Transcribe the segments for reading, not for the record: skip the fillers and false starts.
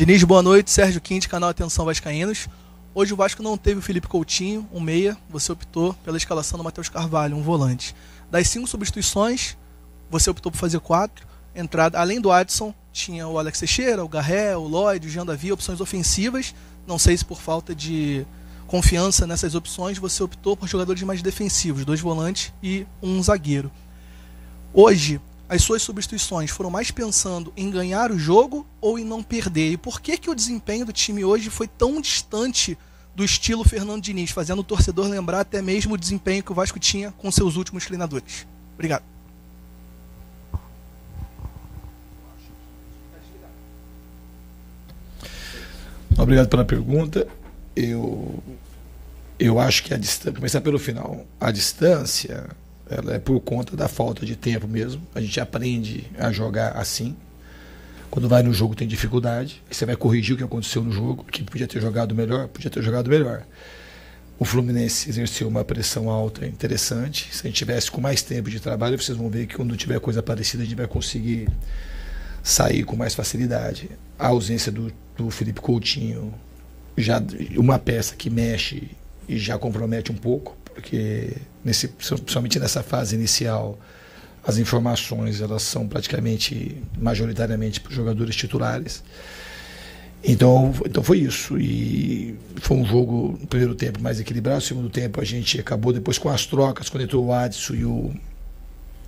Diniz, boa noite. Sérgio Quinte, canal Atenção Vascaínos. Hoje o Vasco não teve o Felipe Coutinho, um meia. Você optou pela escalação do Matheus Carvalho, um volante. Das 5 substituições, você optou por fazer 4. Entrada, além do Adson, tinha o Alex Teixeira, o Garré, o Lloyd, o Jean Davi, opções ofensivas. Não sei se por falta de confiança nessas opções, você optou por jogadores mais defensivos, 2 volantes e um zagueiro. Hoje, as suas substituições foram mais pensando em ganhar o jogo ou em não perder? E por que que o desempenho do time hoje foi tão distante do estilo Fernando Diniz, fazendo o torcedor lembrar até mesmo o desempenho que o Vasco tinha com seus últimos treinadores? Obrigado. Obrigado pela pergunta. Eu acho que a distância, começar pelo final, a distância, ela é por conta da falta de tempo mesmo. A gente aprende a jogar assim. Quando vai no jogo tem dificuldade, você vai corrigir o que aconteceu no jogo, que podia ter jogado melhor, podia ter jogado melhor. O Fluminense exerceu uma pressão alta interessante. Se a gente tivesse com mais tempo de trabalho, vocês vão ver que quando tiver coisa parecida, a gente vai conseguir sair com mais facilidade. A ausência do Felipe Coutinho, já uma peça que mexe e já compromete um pouco, porque principalmente nessa fase inicial, as informações elas são praticamente majoritariamente para os jogadores titulares. Então foi isso, e foi um jogo no primeiro tempo mais equilibrado. No segundo tempo a gente acabou depois com as trocas, quando entrou o Adson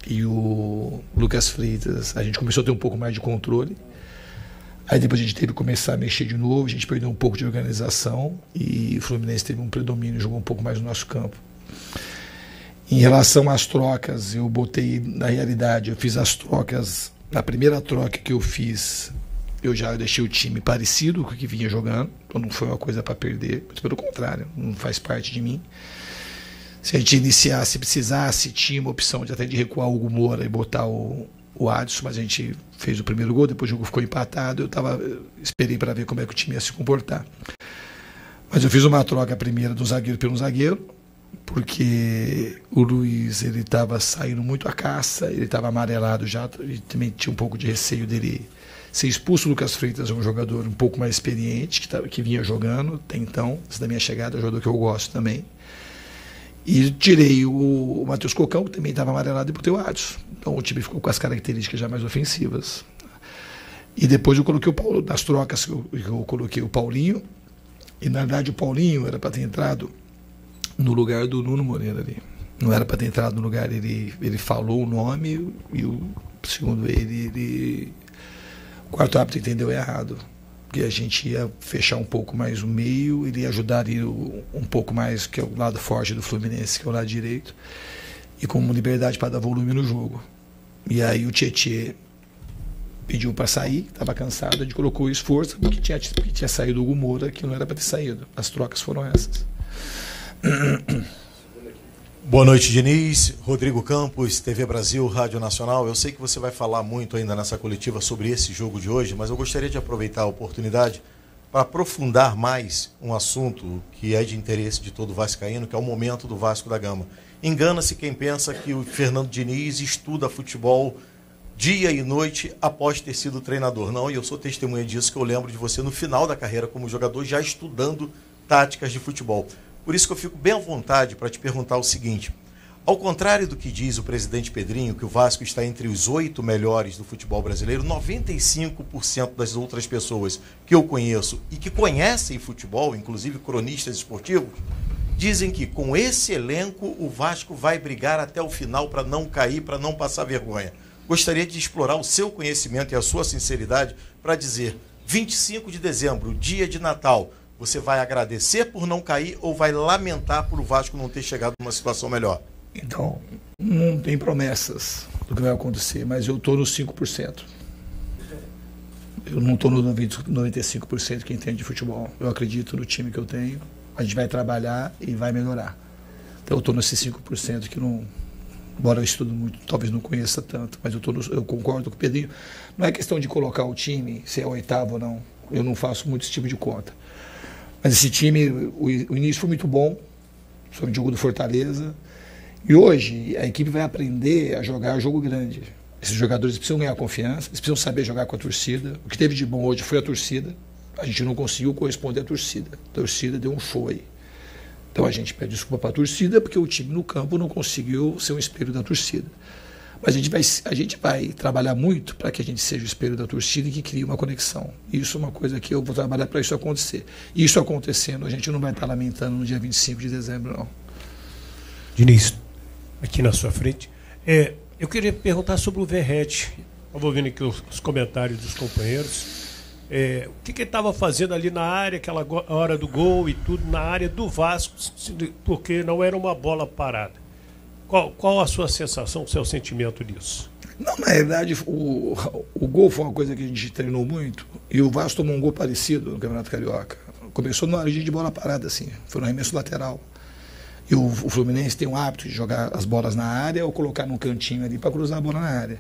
e o Lucas Freitas, a gente começou a ter um pouco mais de controle. Aí depois a gente teve que começar a mexer de novo, a gente perdeu um pouco de organização e o Fluminense teve um predomínio, jogou um pouco mais no nosso campo. Em relação às trocas, eu botei, na realidade, eu fiz as trocas, na primeira troca que eu fiz, eu já deixei o time parecido com o que vinha jogando, então não foi uma coisa para perder, mas pelo contrário, não faz parte de mim. Se a gente iniciasse, precisasse, tinha uma opção de até de recuar o Hugo Moura e botar o Adson, mas a gente fez o primeiro gol, depois o jogo ficou empatado, esperei para ver como é que o time ia se comportar. Mas eu fiz uma troca primeira do zagueiro pelo zagueiro, porque o Luiz ele estava saindo muito à caça, ele estava amarelado já, e também tinha um pouco de receio dele ser expulso. O Lucas Freitas é um jogador um pouco mais experiente, que vinha jogando até então, antes da minha chegada, é um jogador que eu gosto também. E tirei o Matheus Cocão, que também estava amarelado, e botei o Adson. Então o time ficou com as características já mais ofensivas. E depois eu coloquei o Paulo, nas trocas eu coloquei o Paulinho, e na verdade o Paulinho era para ter entrado no lugar do Nuno Moreira ali. Não era para ter entrado no lugar, ele falou o nome e segundo ele o quarto árbitro entendeu errado. Porque a gente ia fechar um pouco mais o meio, ele ia ajudar um pouco mais, que é o lado forte do Fluminense, que é o lado direito, e com liberdade para dar volume no jogo. E aí o Tietê pediu para sair, estava cansado, a gente colocou o esforço, porque tinha saído o Hugo Moura, que não era para ter saído. As trocas foram essas. Boa noite, Diniz. Rodrigo Campos, TV Brasil, Rádio Nacional. Eu sei que você vai falar muito ainda nessa coletiva sobre esse jogo de hoje, mas eu gostaria de aproveitar a oportunidade para aprofundar mais um assunto que é de interesse de todo vascaíno, que é o momento do Vasco da Gama. Engana-se quem pensa que o Fernando Diniz estuda futebol dia e noite após ter sido treinador. Não, e eu sou testemunha disso, que eu lembro de você no final da carreira como jogador já estudando táticas de futebol. Por isso que eu fico bem à vontade para te perguntar o seguinte: ao contrário do que diz o presidente Pedrinho, que o Vasco está entre os 8 melhores do futebol brasileiro, 95% das outras pessoas que eu conheço e que conhecem futebol, inclusive cronistas esportivos, dizem que com esse elenco o Vasco vai brigar até o final para não cair, para não passar vergonha. Gostaria de explorar o seu conhecimento e a sua sinceridade para dizer, 25 de dezembro, dia de Natal, você vai agradecer por não cair ou vai lamentar por o Vasco não ter chegado numa situação melhor? Então, não tem promessas do que vai acontecer, mas eu estou nos 5%. Eu não estou no 95% que entende de futebol. Eu acredito no time que eu tenho, a gente vai trabalhar e vai melhorar. Então eu estou nesses 5% que não... Embora eu estudo muito, talvez não conheça tanto, mas eu concordo com o Pedrinho. Não é questão de colocar o time, se é 8º ou não. Eu não faço muito esse tipo de conta. Mas esse time, o início foi muito bom, sobre o jogo do Fortaleza. E hoje a equipe vai aprender a jogar jogo grande. Esses jogadores precisam ganhar confiança, eles precisam saber jogar com a torcida. O que teve de bom hoje foi a torcida. A gente não conseguiu corresponder à torcida. A torcida deu um show aí. Então a gente pede desculpa para a torcida porque o time no campo não conseguiu ser um espelho da torcida. Mas a gente vai trabalhar muito para que a gente seja o espelho da torcida e que crie uma conexão. Isso é uma coisa que eu vou trabalhar para isso acontecer. Isso acontecendo, a gente não vai estar lamentando no dia 25 de dezembro, não. Diniz, aqui na sua frente, eu queria perguntar sobre o Verratti. Estava ouvindo aqui os comentários dos companheiros. O que ele estava fazendo ali na área, aquela hora do gol e tudo, na área do Vasco, porque não era uma bola parada. Qual a sua sensação, o seu sentimento disso? Não, na verdade, o gol foi uma coisa que a gente treinou muito, e o Vasco tomou um gol parecido no Campeonato Carioca. Começou numa área de bola parada, assim, foi no arremesso lateral. E o Fluminense tem o hábito de jogar as bolas na área ou colocar num cantinho ali para cruzar a bola na área.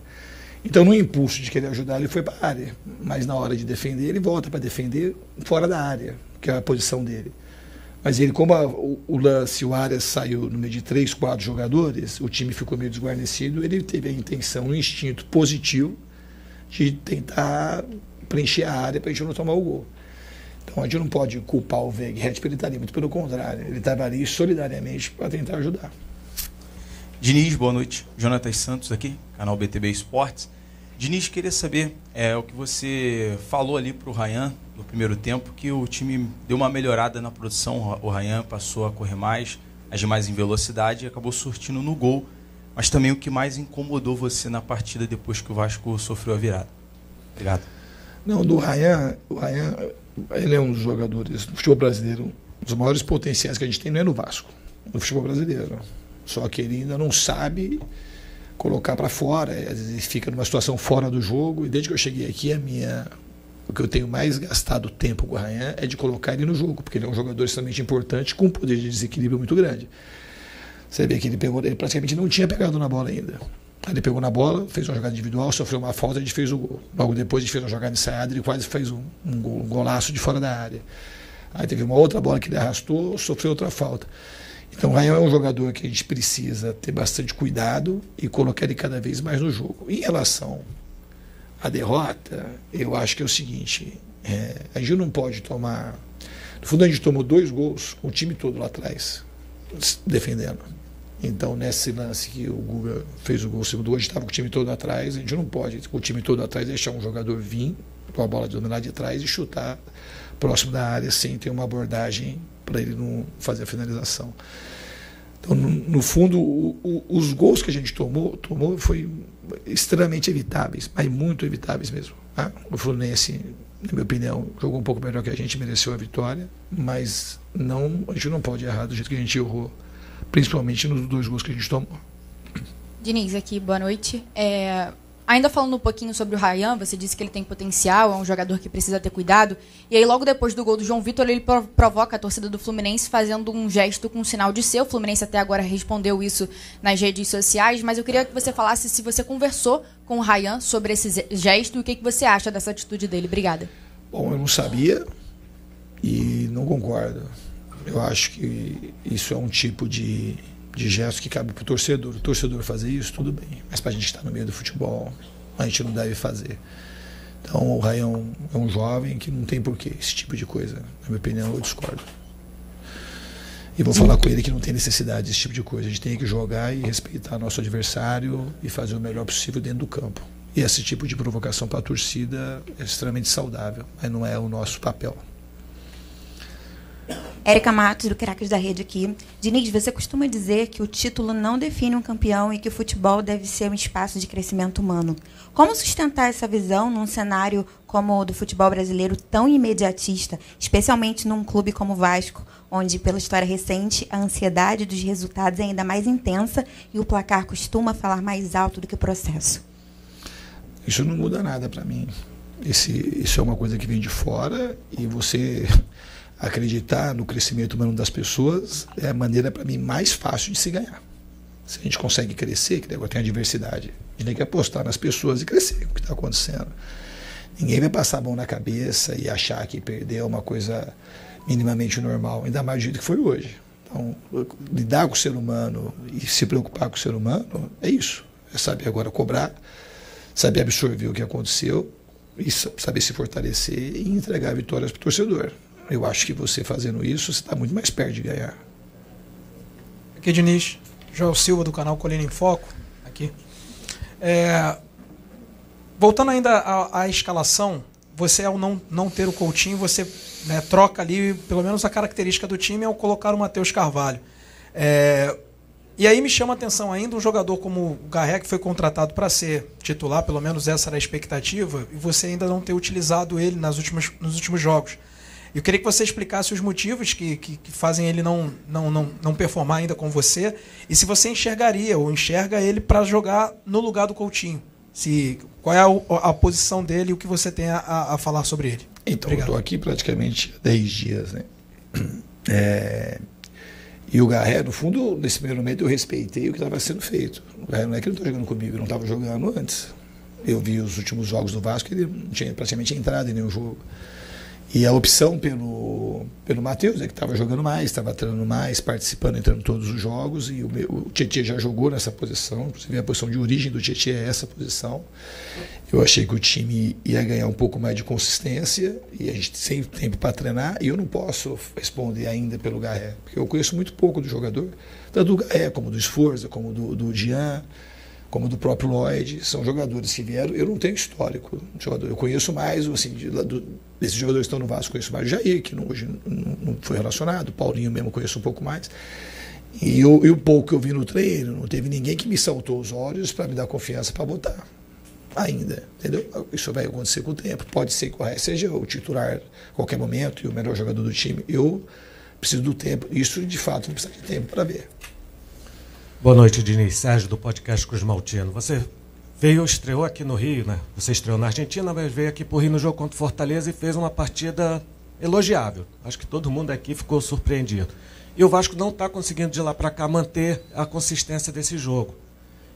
Então, no impulso de querer ajudar, ele foi para a área. Mas na hora de defender, ele volta para defender fora da área, que é a posição dele. Mas ele, como o lance, o Arias saiu no meio de 3, 4 jogadores, o time ficou meio desguarnecido, ele teve a intenção, um instinto positivo de tentar preencher a área para a gente não tomar o gol. Então, a gente não pode culpar o Verratti porque ele estaria, muito pelo contrário, ele estava ali solidariamente para tentar ajudar. Diniz, boa noite. Jonatas Santos aqui, canal BTB Esportes. Diniz, queria saber o que você falou ali para o Ryan no primeiro tempo, que o time deu uma melhorada na produção, o Ryan passou a correr mais, agir mais em velocidade e acabou surtindo no gol. Mas também o que mais incomodou você na partida depois que o Vasco sofreu a virada? Obrigado. Não, do Ryan, o Ryan, ele é um dos jogadores do futebol brasileiro, um dos maiores potenciais que a gente tem, não é no Vasco, no futebol brasileiro. Só que ele ainda não sabe colocar para fora, às vezes ele fica numa situação fora do jogo, e desde que eu cheguei aqui, o que eu tenho mais gastado tempo com o Ryan é de colocar ele no jogo, porque ele é um jogador extremamente importante, com um poder de desequilíbrio muito grande. Você vê que ele praticamente não tinha pegado na bola ainda. Ele pegou na bola, fez uma jogada individual, sofreu uma falta, a gente fez o gol. Logo depois a gente fez uma jogada ensaiada, ele quase fez um golaço de fora da área. Aí teve uma outra bola que ele arrastou, sofreu outra falta. Então o Ryan é um jogador que a gente precisa ter bastante cuidado e colocar ele cada vez mais no jogo. Em relação à derrota, eu acho que é o seguinte, a gente não pode tomar... No fundo a gente tomou 2 gols, com o time todo lá atrás, defendendo. Então nesse lance que o Guga fez o gol, o segundo gol, a gente estava com o time todo atrás, a gente não pode, com o time todo atrás, deixar um jogador vir com a bola de lá de trás e chutar próximo da área sem ter uma abordagem para ele não fazer a finalização. Então, no fundo, os gols que a gente tomou foi extremamente evitáveis, mas muito evitáveis mesmo. O Fluminense, na minha opinião, jogou um pouco melhor que a gente, mereceu a vitória, mas a gente não pode errar do jeito que a gente errou, principalmente nos 2 gols que a gente tomou. Diniz, aqui, boa noite. Ainda falando um pouquinho sobre o Ryan, você disse que ele tem potencial, é um jogador que precisa ter cuidado. E aí, logo depois do gol do João Vitor, ele provoca a torcida do Fluminense fazendo um gesto com um sinal de ser. O Fluminense até agora respondeu isso nas redes sociais, mas eu queria que você falasse se você conversou com o Ryan sobre esse gesto e o que você acha dessa atitude dele. Obrigada. Bom, eu não sabia e não concordo. Eu acho que isso é um tipo de gesto que cabe para o torcedor. O torcedor fazer isso, tudo bem. Mas para a gente estar no meio do futebol, a gente não deve fazer. Então o Ryan é um jovem que não tem porquê esse tipo de coisa. Na minha opinião, eu discordo. E vou falar com ele que não tem necessidade desse tipo de coisa. A gente tem que jogar e respeitar nosso adversário e fazer o melhor possível dentro do campo. E esse tipo de provocação para a torcida é extremamente saudável, mas não é o nosso papel. Érica Matos, do Craques da Rede aqui. Diniz, você costuma dizer que o título não define um campeão e que o futebol deve ser um espaço de crescimento humano. Como sustentar essa visão num cenário como o do futebol brasileiro tão imediatista, especialmente num clube como o Vasco, onde, pela história recente, a ansiedade dos resultados é ainda mais intensa e o placar costuma falar mais alto do que o processo? Isso não muda nada para mim. Isso é uma coisa que vem de fora e você... acreditar no crescimento humano das pessoas é a maneira, para mim, mais fácil de se ganhar. Se a gente consegue crescer, que agora tem a diversidade, a gente tem que apostar nas pessoas e crescer com o que está acontecendo. Ninguém vai passar a mão na cabeça e achar que perder é uma coisa minimamente normal, ainda mais do jeito que foi hoje. Então, lidar com o ser humano e se preocupar com o ser humano é isso. É saber agora cobrar, saber absorver o que aconteceu e saber se fortalecer e entregar vitórias para o torcedor. Eu acho que você fazendo isso, você está muito mais perto de ganhar. Aqui, Diniz, Joel Silva, do canal Colina em Foco. Aqui. Voltando ainda à escalação, você, ao não ter o Coutinho, você, né, troca ali, pelo menos a característica do time, ao colocar o Matheus Carvalho. E aí me chama a atenção ainda um jogador como o Garré, que foi contratado para ser titular, pelo menos essa era a expectativa, e você ainda não ter utilizado ele nos últimos jogos. Eu queria que você explicasse os motivos que fazem ele não performar ainda com você, e se você enxergaria ou enxerga ele para jogar no lugar do Coutinho. Qual é a posição dele e o que você tem a falar sobre ele? Então, Obrigado. eu estou aqui praticamente 10 dias, né? E o Garré, no fundo, nesse primeiro momento eu respeitei o que estava sendo feito. O Garré não é que ele não está jogando comigo, ele não estava jogando antes. Eu vi os últimos jogos do Vasco, ele não tinha praticamente entrado em nenhum jogo. E a opção pelo Matheus é que estava jogando mais, estava treinando mais, participando, entrando em todos os jogos, e o Tietê já jogou nessa posição, inclusive a posição de origem do Tietê é essa posição. Eu achei que o time ia ganhar um pouco mais de consistência, e a gente tem tempo para treinar, e eu não posso responder ainda pelo Garré, porque eu conheço muito pouco do jogador, tanto do Garré, como do Sforza, como do Jean, como do próprio Lloyd. São jogadores que vieram, eu não tenho histórico de jogador, eu conheço mais, assim, desses jogadores que estão no Vasco, conheço mais o Jair, que hoje não foi relacionado, o Paulinho mesmo conheço um pouco mais, e o pouco que eu vi no treino, não teve ninguém que me saltou os olhos para me dar confiança para botar, ainda, entendeu? Isso vai acontecer com o tempo, pode ser que o Ré seja o titular a qualquer momento e o melhor jogador do time, eu preciso do tempo, isso de fato não precisa de tempo para ver. Boa noite, Diniz. Sérgio, do podcast Cruz Maltino. Você estreou aqui no Rio, né? Você estreou na Argentina, mas veio aqui para o Rio no jogo contra o Fortaleza e fez uma partida elogiável. Acho que todo mundo aqui ficou surpreendido. E o Vasco não está conseguindo de lá para cá manter a consistência desse jogo.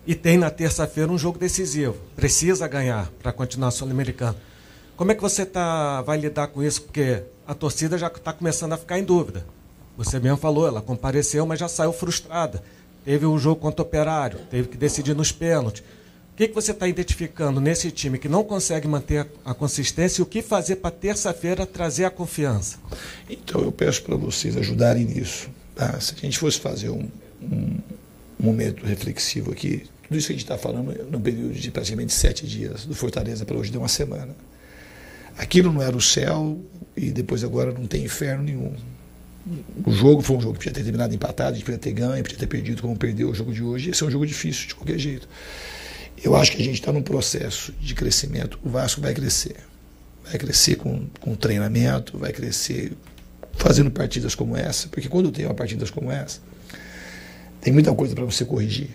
E tem na terça-feira um jogo decisivo. Precisa ganhar para continuar Sul-Americano. Como é que você vai lidar com isso? Porque a torcida já está começando a ficar em dúvida. Você mesmo falou, ela compareceu, mas já saiu frustrada. Teve um jogo contra o Operário, teve que decidir nos pênaltis. O que você está identificando nesse time que não consegue manter a consistência e o que fazer para terça-feira trazer a confiança? Então eu peço para vocês ajudarem nisso. Tá? Se a gente fosse fazer um momento reflexivo aqui, tudo isso que a gente está falando no período de praticamente 7 dias, do Fortaleza para hoje deu uma semana. Aquilo não era o céu e depois agora não tem inferno nenhum. O jogo foi um jogo que podia ter terminado empatado, a gente podia ter ganho, podia ter perdido como perdeu o jogo de hoje. Esse é um jogo difícil de qualquer jeito. Eu acho que a gente está num processo de crescimento. O Vasco vai crescer. Vai crescer com treinamento, vai crescer fazendo partidas como essa, porque quando tem uma partidas como essa, tem muita coisa para você corrigir.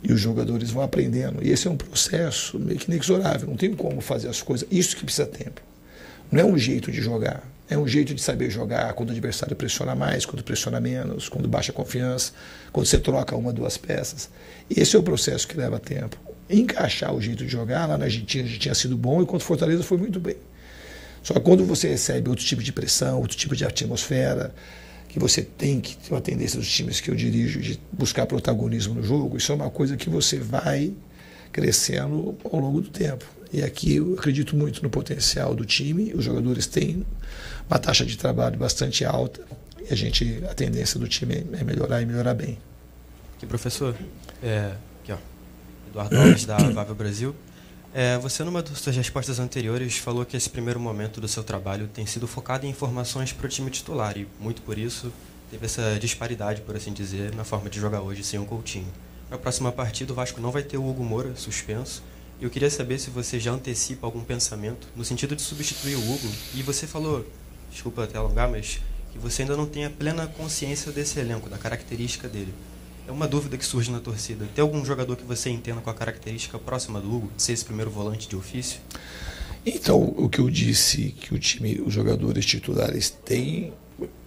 E os jogadores vão aprendendo. E esse é um processo meio que inexorável. Não tem como fazer as coisas. Isso que precisa tempo. Não é um jeito de jogar. É um jeito de saber jogar quando o adversário pressiona mais, quando pressiona menos, quando baixa a confiança, quando você troca 1, 2 peças. Esse é o processo que leva tempo. Encaixar o jeito de jogar, lá na Argentina já tinha sido bom e contra o Fortaleza foi muito bem. Só que quando você recebe outro tipo de pressão, outro tipo de atmosfera, que você tem que ter uma tendência dos times que eu dirijo de buscar protagonismo no jogo, isso é uma coisa que você vai crescendo ao longo do tempo. E aqui eu acredito muito no potencial do time, os jogadores têm uma taxa de trabalho bastante alta e a tendência do time é melhorar e melhorar bem. Aqui, professor, aqui, ó, Eduardo Alves, da Vável Brasil. Você, numa das suas respostas anteriores, falou que esse primeiro momento do seu trabalho tem sido focado em informações para o time titular e, muito por isso, teve essa disparidade, por assim dizer, na forma de jogar hoje sem o Coutinho. Na próxima partida, o Vasco não vai ter o Hugo Moura suspenso. E eu queria saber se você já antecipa algum pensamento no sentido de substituir o Hugo. E você falou, desculpa até alongar, mas que você ainda não tem a plena consciência desse elenco, da característica dele. É uma dúvida que surge na torcida. Tem algum jogador que você entenda com a característica próxima do Hugo, de ser esse primeiro volante de ofício? Então, o que eu disse que o time, os jogadores titulares têm,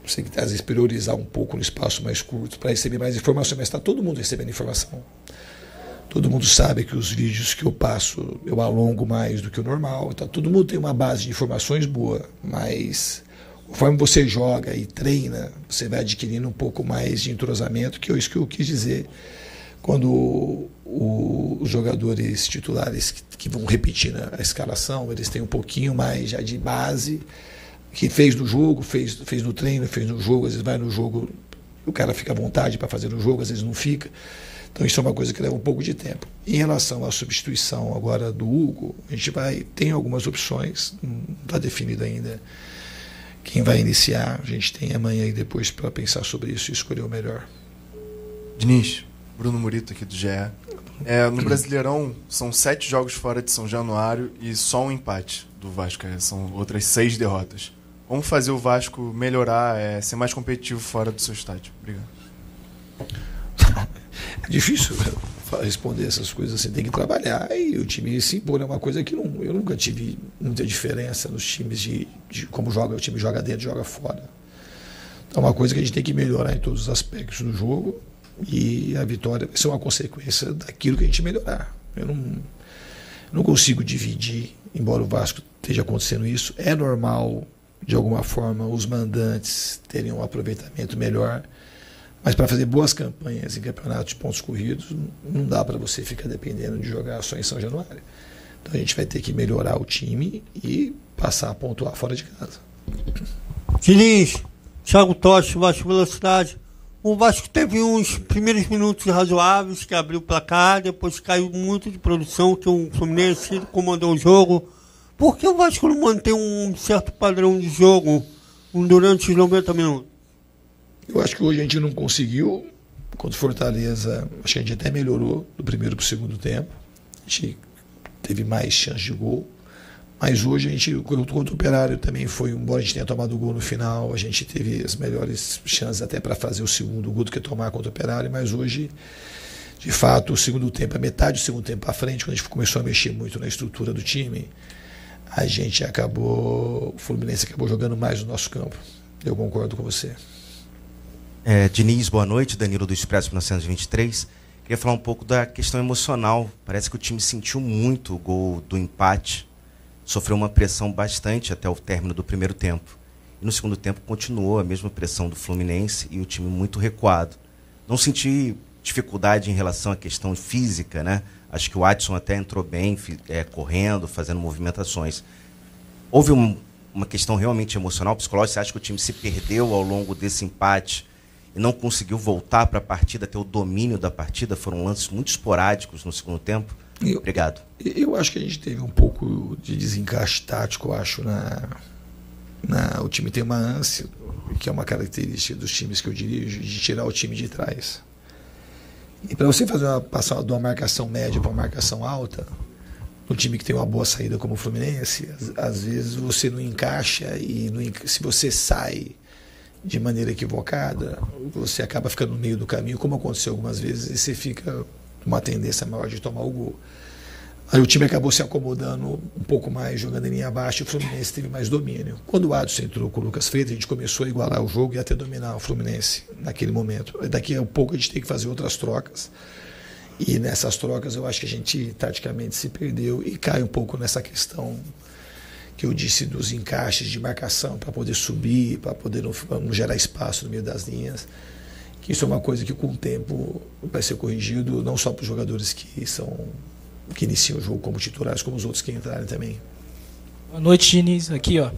você que às vezes priorizar um pouco no espaço mais curto para receber mais informação, mas está todo mundo recebendo informação. Todo mundo sabe que os vídeos que eu passo, eu alongo mais do que o normal. Então, todo mundo tem uma base de informações boa, mas conforme você joga e treina, você vai adquirindo um pouco mais de entrosamento, que é isso que eu quis dizer quando os jogadores titulares que vão repetindo a escalação, eles têm um pouquinho mais já de base, que fez no jogo, fez no treino, fez no jogo, às vezes vai no jogo, o cara fica à vontade para fazer no jogo, às vezes não fica. Então isso é uma coisa que leva um pouco de tempo. Em relação à substituição agora do Hugo, a gente tem algumas opções, não está definido ainda quem vai iniciar. A gente tem amanhã e depois para pensar sobre isso e escolher o melhor. Diniz, Bruno Murito aqui do GE. No Brasileirão são 7 jogos fora de São Januário e só um empate do Vasco, são outras 6 derrotas. Como fazer o Vasco melhorar, ser mais competitivo fora do seu estádio? Obrigado. É difícil responder essas coisas, assim, tem que trabalhar e o time se impor. É uma coisa que eu nunca tive muita diferença nos times de como o time joga dentro, joga fora. Então é uma coisa que a gente tem que melhorar em todos os aspectos do jogo e a vitória vai ser uma consequência daquilo que a gente melhorar. Eu não consigo dividir, embora o Vasco esteja acontecendo isso. É normal, de alguma forma, os mandantes terem um aproveitamento melhor. Mas para fazer boas campanhas em campeonatos de pontos corridos, não dá para você ficar dependendo de jogar só em São Januário. Então a gente vai ter que melhorar o time e passar a pontuar fora de casa. Diniz, Thiago Tocha, Vasco Velocidade. O Vasco teve uns primeiros minutos razoáveis, que abriu o placar, depois caiu muito de produção, que o Fluminense comandou o jogo. Por que o Vasco não mantém um certo padrão de jogo durante os 90 minutos? Eu acho que hoje a gente não conseguiu. Contra o Fortaleza, acho que a gente até melhorou do primeiro para o segundo tempo. A gente teve mais chance de gol. Mas hoje a gente, contra o Operário também foi, embora a gente tenha tomado o gol no final, a gente teve as melhores chances até para fazer o segundo gol do que tomar contra o Operário. Mas hoje, de fato, o segundo tempo, a metade do segundo tempo para frente, quando a gente começou a mexer muito na estrutura do time, o Fluminense acabou jogando mais no nosso campo. Eu concordo com você. Diniz, boa noite. Danilo do Expresso 1923. Queria falar um pouco da questão emocional. Parece que o time sentiu muito o gol do empate. Sofreu uma pressão bastante até o término do primeiro tempo. E no segundo tempo continuou a mesma pressão do Fluminense e o time muito recuado. Não senti dificuldade em relação à questão física, né? Acho que o Adson até entrou bem, correndo, fazendo movimentações. Houve uma questão realmente emocional, psicológica? Você acha que o time se perdeu ao longo desse empate e não conseguiu voltar para a partida, ter o domínio da partida? Foram lances muito esporádicos no segundo tempo. Obrigado. Eu acho que a gente teve um pouco de desencaixe tático, acho. O time tem uma ânsia, que é uma característica dos times que eu dirijo, de tirar o time de trás. E para você passar de uma marcação média para uma marcação alta, no time que tem uma boa saída como o Fluminense, às vezes você não encaixa e se você sai de maneira equivocada, você acaba ficando no meio do caminho, como aconteceu algumas vezes, e você fica com uma tendência maior de tomar o gol. Aí o time acabou se acomodando um pouco mais, jogando em linha abaixo, e o Fluminense teve mais domínio. Quando o Adson entrou com o Lucas Freitas, a gente começou a igualar o jogo e até dominar o Fluminense naquele momento. Daqui a pouco a gente tem que fazer outras trocas, e nessas trocas eu acho que a gente taticamente se perdeu e cai um pouco nessa questão que eu disse dos encaixes de marcação para poder subir, para poder não gerar espaço no meio das linhas. Que isso é uma coisa que com o tempo vai ser corrigido, não só para os jogadores que iniciam o jogo como titulares, como os outros que entrarem também. Boa noite, Diniz. Aqui, ó.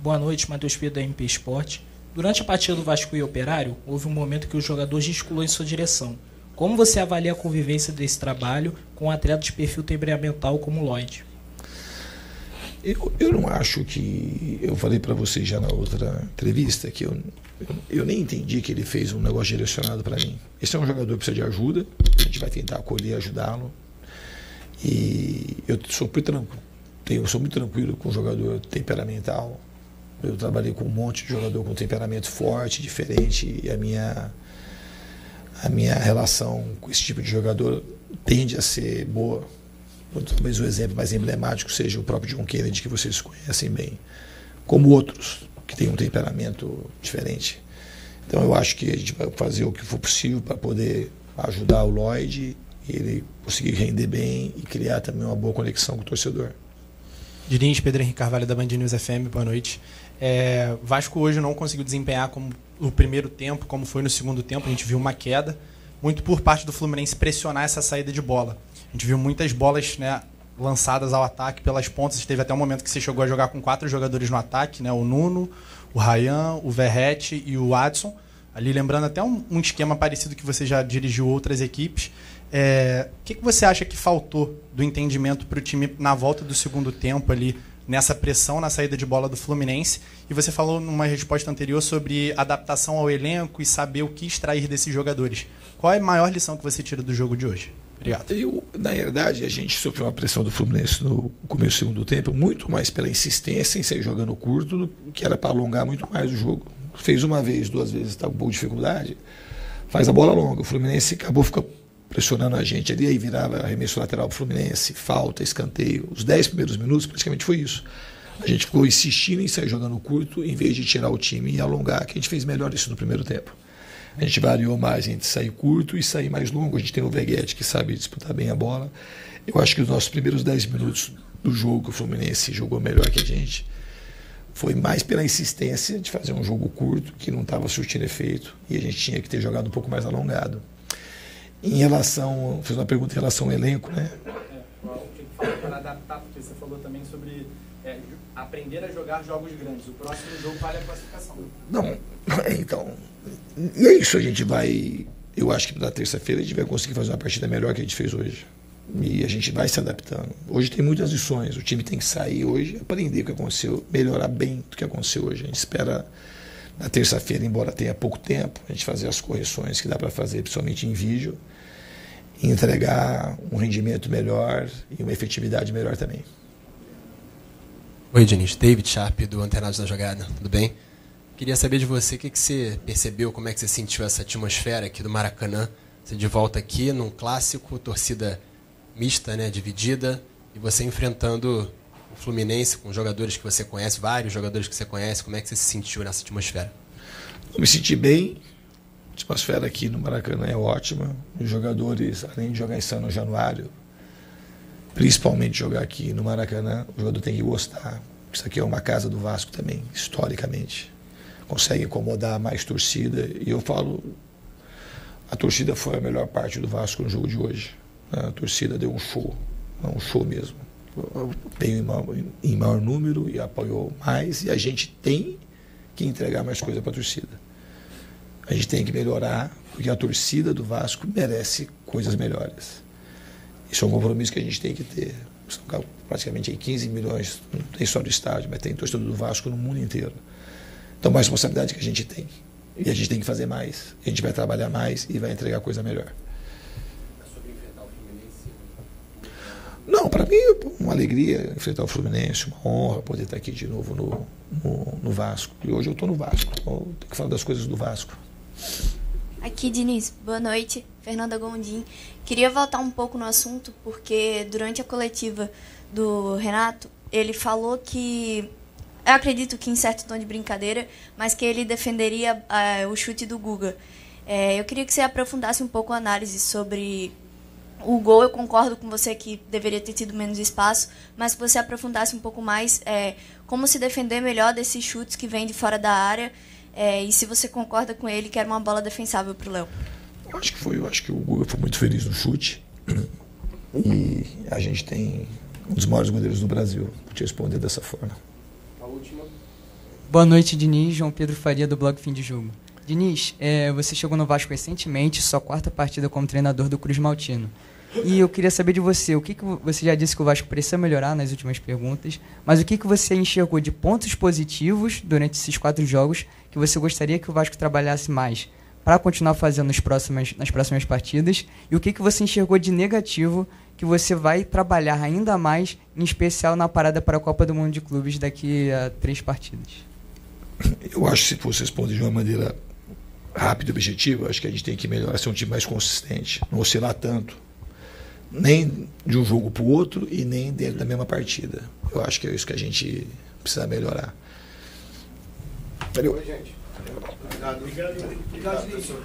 Boa noite, Matheus Pedro da MP Esporte. Durante a partida do Vasco e Operário, houve um momento que o jogador gesticulou em sua direção. Como você avalia a convivência desse trabalho com um atleta de perfil temperamental como o Lloyd? Eu não acho que... Eu falei para vocês já na outra entrevista que eu nem entendi que ele fez um negócio direcionado para mim. Esse é um jogador que precisa de ajuda, a gente vai tentar acolher e ajudá-lo. E eu sou muito tranquilo com o jogador temperamental. Eu trabalhei com um monte de jogador com temperamento forte, diferente, e a minha relação com esse tipo de jogador tende a ser boa. Talvez o exemplo mais emblemático seja o próprio John Kennedy, que vocês conhecem bem, como outros que têm um temperamento diferente. Então eu acho que a gente vai fazer o que for possível para poder ajudar o Lloyd e ele conseguir render bem e criar também uma boa conexão com o torcedor. Diniz, Pedro Henrique Carvalho da Band News FM, boa noite. Vasco hoje não conseguiu desempenhar como no primeiro tempo, como foi no segundo tempo, a gente viu uma queda. muito por parte do Fluminense pressionar essa saída de bola. A gente viu muitas bolas, né, lançadas ao ataque pelas pontas. Teve até um momento que você chegou a jogar com 4 jogadores no ataque, né, o Nuno, o Ryan, o Verratti e o Adson. Ali lembrando até um esquema parecido que você já dirigiu outras equipes. O que você acha que faltou do entendimento para o time na volta do segundo tempo ali, nessa pressão na saída de bola do Fluminense? E você falou numa resposta anterior sobre adaptação ao elenco e saber o que extrair desses jogadores. Qual é a maior lição que você tira do jogo de hoje? Obrigado. Na verdade, a gente sofreu uma pressão do Fluminense no começo do segundo tempo, muito mais pela insistência em sair jogando curto, que era para alongar muito mais o jogo. Fez uma vez, 2 vezes, está com um pouco de dificuldade, faz a bola longa. O Fluminense acabou ficando pressionando a gente ali, aí virava arremesso lateral para o Fluminense, falta, escanteio. Os 10 primeiros minutos praticamente foi isso. A gente ficou insistindo em sair jogando curto, em vez de tirar o time e alongar, que a gente fez melhor isso no primeiro tempo. A gente variou mais entre sair curto e sair mais longo. A gente tem o Veguete, que sabe disputar bem a bola. Eu acho que os nossos primeiros 10 minutos do jogo, o Fluminense jogou melhor que a gente. Foi mais pela insistência de fazer um jogo curto, que não estava surtindo efeito, e a gente tinha que ter jogado um pouco mais alongado. Em relação, fiz uma pergunta em relação ao elenco, né? Para adaptar, porque você falou também sobre aprender a jogar jogos grandes. O próximo jogo vale a classificação. Não, então, e é isso, a gente vai, eu acho que na terça-feira a gente vai conseguir fazer uma partida melhor que a gente fez hoje. E a gente vai se adaptando. Hoje tem muitas lições, o time tem que sair hoje, aprender o que aconteceu, melhorar bem do que aconteceu hoje. A gente espera na terça-feira, embora tenha pouco tempo, a gente fazer as correções que dá para fazer, principalmente em vídeo, e entregar um rendimento melhor e uma efetividade melhor também. Oi, Diniz. David Sharp, do Antenados da Jogada. Tudo bem? Queria saber de você o que você percebeu, como é que você sentiu essa atmosfera aqui do Maracanã. Você de volta aqui num clássico, torcida mista, né, dividida, e você enfrentando o Fluminense com jogadores que você conhece, vários jogadores que você conhece. Como é que você se sentiu nessa atmosfera? Eu me senti bem. A atmosfera aqui no Maracanã é ótima. Os jogadores, além de jogar em São Januário, principalmente jogar aqui no Maracanã, o jogador tem que gostar. Isso aqui é uma casa do Vasco também, historicamente. Consegue incomodar mais torcida. E eu falo, a torcida foi a melhor parte do Vasco no jogo de hoje. A torcida deu um show mesmo. Veio em maior número e apoiou mais, e a gente tem que entregar mais coisa para a torcida. A gente tem que melhorar, porque a torcida do Vasco merece coisas melhores. Isso é um compromisso que a gente tem que ter. São praticamente 15 milhões, não tem só do estádio, mas tem torcedor do Vasco no mundo inteiro. Então, uma responsabilidade que a gente tem. E a gente tem que fazer mais. A gente vai trabalhar mais e vai entregar coisa melhor. Não, para mim é uma alegria enfrentar o Fluminense, uma honra poder estar aqui de novo no Vasco. E hoje eu estou no Vasco, então tenho que falar das coisas do Vasco. Aqui, Diniz, boa noite, Fernanda Gondim. Queria voltar um pouco no assunto, porque durante a coletiva do Renato, ele falou que, eu acredito que em certo tom de brincadeira, mas que ele defenderia o chute do Guga. Eu queria que você aprofundasse um pouco a análise sobre o gol. Eu concordo com você que deveria ter tido menos espaço, mas que você aprofundasse um pouco mais como se defender melhor desses chutes que vêm de fora da área, e se você concorda com ele que era uma bola defensável para o Léo. Eu acho que o Guga foi muito feliz no chute, e a gente tem um dos maiores goleiros do Brasil. Vou te responder dessa forma. A última. Boa noite, Diniz. João Pedro Faria, do blog Fim de Jogo. Diniz, você chegou no Vasco recentemente, sua 4ª partida como treinador do Cruz Maltino. E eu queria saber de você, o que você já disse que o Vasco precisa melhorar nas últimas perguntas, mas o que você enxergou de pontos positivos durante esses 4 jogos que você gostaria que o Vasco trabalhasse mais para continuar fazendo nas próximas partidas, e o que você enxergou de negativo que você vai trabalhar ainda mais, em especial na parada para a Copa do Mundo de Clubes daqui a 3 partidas? Eu acho que se fosse responder de uma maneira rápida e objetiva, acho que a gente tem que melhorar, ser um time mais consistente, não oscilar tanto, nem de um jogo para o outro e nem dentro da mesma partida. Eu acho que é isso que a gente precisa melhorar. Valeu. Oi, gente. Obrigado. Obrigado, professor.